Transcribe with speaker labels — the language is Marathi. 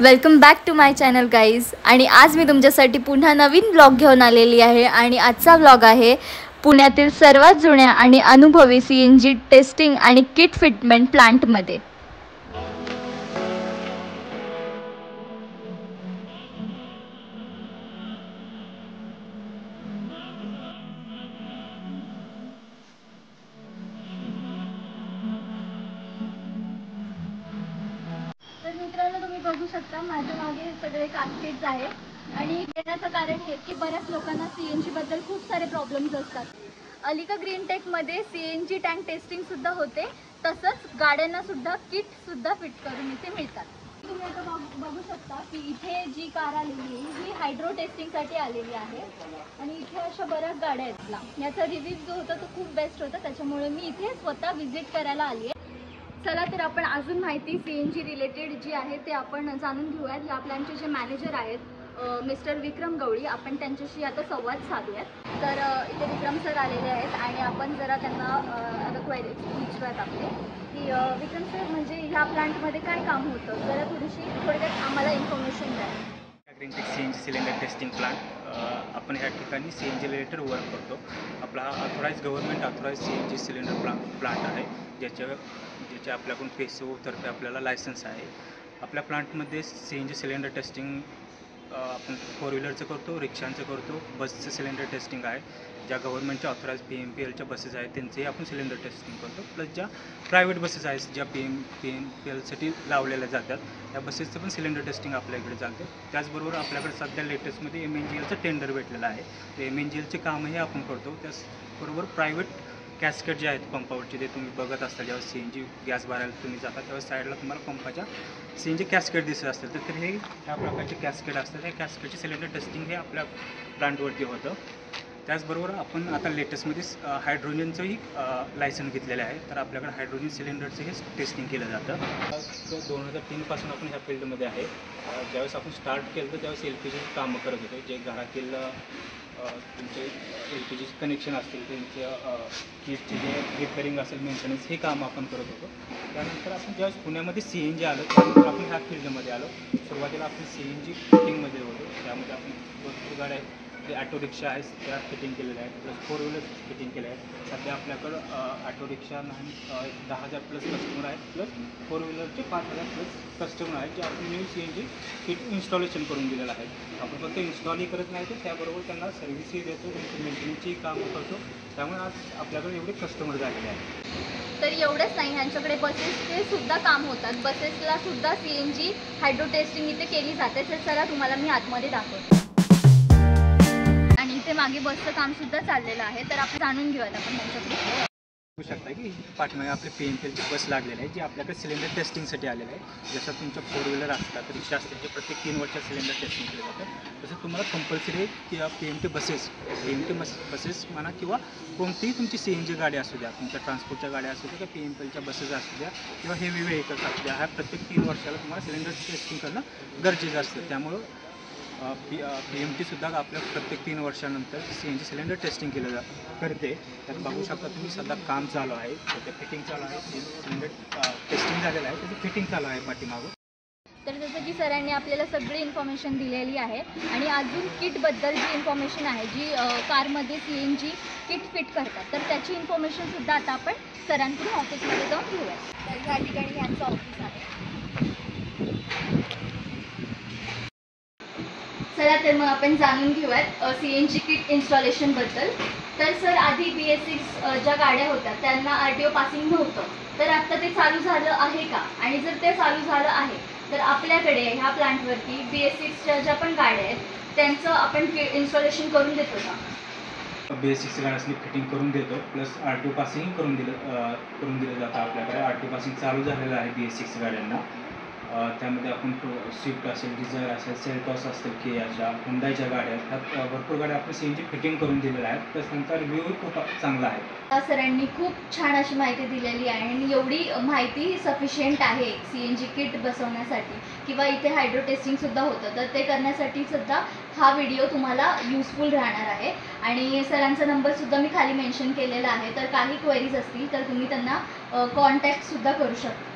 Speaker 1: Welcome back to my channel guys. आणि आज मी तुमच्यासाठी पुन्हा नवीन ब्लॉग घेऊन आलेली आहे. आणि आजचा ब्लॉग आहे पुण्यातील सर्वात जुन्या आणि अनुभवी CNG टेस्टिंग आणि किट फिटमेंट प्लांटमध्ये. तर मित्रांनो, तुम्ही बघू शकता माझ्या मागे सगळे कास्केट्स आहेत. आणि येण्याचं कारण हे की बऱ्याच लोकांना CNG बद्दल खूप सारे प्रॉब्लेम्स असतात. अलिका ग्रीन टेकमध्ये CNG टँक टेस्टिंग सुद्धा होते, तसंच गाड्यांना सुद्धा किट सुद्धा फिट करून इथे मिळतात. तुम्ही आता बघू शकता की इथे जी कार आलेली आहे ही हायड्रो टेस्टिंगसाठी आलेली आहे. आणि इथे अशा बऱ्याच गाड्या आहेत ना. याचा रिव्ह्यू जो होता तो खूप बेस्ट होता, त्याच्यामुळे मी इथे स्वतः व्हिजिट करायला आली आहे. चला तर आपण अजून माहिती CNG रिलेटेड जी आहे ते आपण जाणून घेऊयात. या प्लॅनचे जे मॅनेजर आहेत मिस्टर विक्रम गवळी, आपण त्यांच्याशी आता संवाद साधूयात. तर इथे विक्रम सर आलेले आहेत आणि आपण जरा त्यांना आता क्वेरी विचारूयात आपले की विक्रम सर, म्हणजे ह्या प्लांटमध्ये काय काम होतं, जरा थोडक्यात आम्हाला इन्फॉर्मेशन द्या.
Speaker 2: Green tech CNG cylinder testing plant. आपण ह्या ठिकाणी CNG रिलेटेड वर्क करतो. आपला हा government authorise CNG cylinder plant आहे, ज्याच्या आपल्याकडून PSO तर्फे आपल्याला लायसन्स आहे. आपल्या प्लांटमध्ये CNG सिलेंडर टेस्टिंग आपण 4 व्हीलरचं करतो, रिक्षांचं करतो, बसचं सिलेंडर टेस्टिंग आहे. ज्या गव्हर्नमेंटच्या ऑथोराइज PMPLच्या बसेस आहेत त्यांचेही आपण सिलेंडर टेस्टिंग करतो. प्लस ज्या प्रायव्हेट बसेस आहेत ज्या PMPLसाठी लावलेल्या जातात त्या बसेसचं पण सिलेंडर टेस्टिंग आपल्या इकडे चालते. त्याचबरोबर आपल्याकडे सध्या लेटेस्टमध्ये MNGLचं टेंडर भेटलेलं आहे. ते MNGLचे कामही आपण करतो. त्याचबरोबर प्रायव्हेट कॅस्केट जे आहेत पंपावरचे, ते तुम्ही बघत असता जेव्हा CNG गॅस भरायला तुम्ही जाता तेव्हा साईडला तुम्हाला पंपाच्या CNG कॅस्केट दिसत असतील, तर हे ह्या प्रकारचे कॅस्केट असतात. त्या कॅस्केटचे सिलेंडर टेस्टिंग हे आपल्या प्लांटवरती होतं. त्याचबरोबर आपण आता लेटेस्टमध्ये हायड्रोजनचंही लायसन्स घेतलेलं आहे. तर आपल्याकडे हायड्रोजन सिलेंडरचं हे टेस्टिंग केलं जातं. 2003पासून आपण ह्या फील्डमध्ये आहे. ज्यावेळेस आपण स्टार्ट केलं तर त्यावेळेस LPG कामं करत होतो. जे घरातील तुमचे LPG कनेक्शन असतील, त्यांचं किटचे जे रिपेअरिंग असेल, मेंटेनन्स, हे काम आपण करत होतो. त्यानंतर आपण ज्यावेळेस पुण्यामध्ये CNG आलो त्यानंतर आपण ह्या फील्डमध्ये आलो. सुरुवातीला आपण CNG फिटिंगमध्ये होतो. त्यामध्ये आपण भरपूर गाड्या आहेत, जे ॲटो रिक्षा आहेत त्या फिटिंग केलेल्या आहेत, प्लस 4 व्हीलर्स फिटिंग केल्या आहेत. सध्या आपल्याकडं ॲटो रिक्षा 10,000 प्लस कस्टमर आहेत, प्लस 4 व्हीलरचे 5,000 प्लस कस्टमर आहेत, जे आपण न्यू CNG किट इन्स्टॉलेशन करून दिलेलं आहे. आपण फक्त इन्स्टॉलही करत नाही, तर त्याबरोबर त्यांना सर्व्हिसही देतो, त्यांची मेंटेनन्सची कामं करतो. त्यामुळे आज आपल्याकडे एवढे कस्टमर झालेले आहेत.
Speaker 1: तर एवढंच नाही, ह्यांच्याकडे बसेसचे सुद्धा काम होतात. बसेसला सुद्धा CNG हायड्रो टेस्टिंग इथे केली जाते. तर चला तुम्हाला मी आतमध्ये दाखवते. आणि इथे मागे बसचं काम सुद्धा चाललेलं आहे. तर आपण जाणून घेऊयात आपण ह्यांच्याकडे.
Speaker 2: बघू शकता की पाठीमागे आपले PMPLची बस लागलेली आहे, जी आपल्याकडे सिलेंडर टेस्टिंगसाठी आलेलं आहे. जसं तुमच्या 4 व्हीलर असतात, रिक्षा असतात, जे प्रत्येक 3 वर्षात सिलेंडर टेस्टिंग केलं जातं, तसं तुम्हाला कंपल्सरी किंवा PMT बसेस म्हणा किंवा कोणतीही तुमची CNG गाडी असू द्या, तुमच्या ट्रान्सपोर्टच्या गाड्या असू द्या किंवा PMPLच्या बसेस असू द्या किंवा हेवी व्हेकल्स असू द्या, ह्या प्रत्येक 3 वर्षाला तुम्हाला सिलेंडर टेस्टिंग करणं गरजेचं असतं. त्यामुळं PMTसुद्धा आपल्या प्रत्येक 3 वर्षानंतर CNG सिलेंडर टेस्टिंग केलं करते. त्यात बघू शकता तुम्ही सध्या काम चालू आहे, त्याचं फिटिंग चालू आहे. सिलेंडर टेस्टिंग झालेलं आहे, त्याचं फिटिंग चालू आहे पाठीमागं.
Speaker 1: तर जसं की सरांनी आपल्याला सगळी इन्फॉर्मेशन दिलेली आहे. आणि अजून किटबद्दल जी इन्फॉर्मेशन आहे, जी कारमध्ये CNG किट फिट करतात, तर त्याची इन्फॉर्मेशनसुद्धा आता आपण सरांकडून ऑफिसमध्ये जाऊन घेऊया. तर ह्या ठिकाणी यांचं ऑफिस आहे. चला तर मग आपण जाणून घेऊयात CNG किट इन्स्टॉलेशनबद्दल. तर सर, आधी BS6 ज्या गाड्या होत्या त्यांना RTO पासिंग नव्हतं, तर आत्ता ते चालू झालं आहे का? आणि जर ते चालू झालं आहे तर आपल्याकडे ह्या प्लांटवरती BS6च्या ज्या पण गाड्या आहेत त्यांचं आपण इन्स्टॉलेशन करून देतो का?
Speaker 2: BS6 गाड्यांनी फिटिंग करून देतो, प्लस RTO पासिंग करून दिलं जातं. आपल्याकडे RTO पासिंग चालू झालेलं आहे BS6 गाड्यांना. त्यामध्ये आपण स्विफ्ट असेल, डिझायर असेल, सेल्टॉस असतील, कियाच्या, हुंडाईच्या गाड्या, ह्या भरपूर गाड्या आपण CNG फिटिंग करून दिलेल्या आहेत. प्लस त्यांचा रिव्ह्यूही खूप चांगला आहे.
Speaker 1: सरांनी खूप छान अशी माहिती दिलेली आहे. आणि एवढी माहिती सफिशियंट आहे CNG किट बसवण्यासाठी किंवा इथे हायड्रो टेस्टिंगसुद्धा होतं, तर ते करण्यासाठी सुद्धा हा व्हिडिओ तुम्हाला युजफुल राहणार आहे. आणि सरांचा नंबरसुद्धा मी खाली मेन्शन केलेला आहे, तर काही क्वेरीज असतील तर तुम्ही त्यांना कॉन्टॅक्टसुद्धा करू शकता.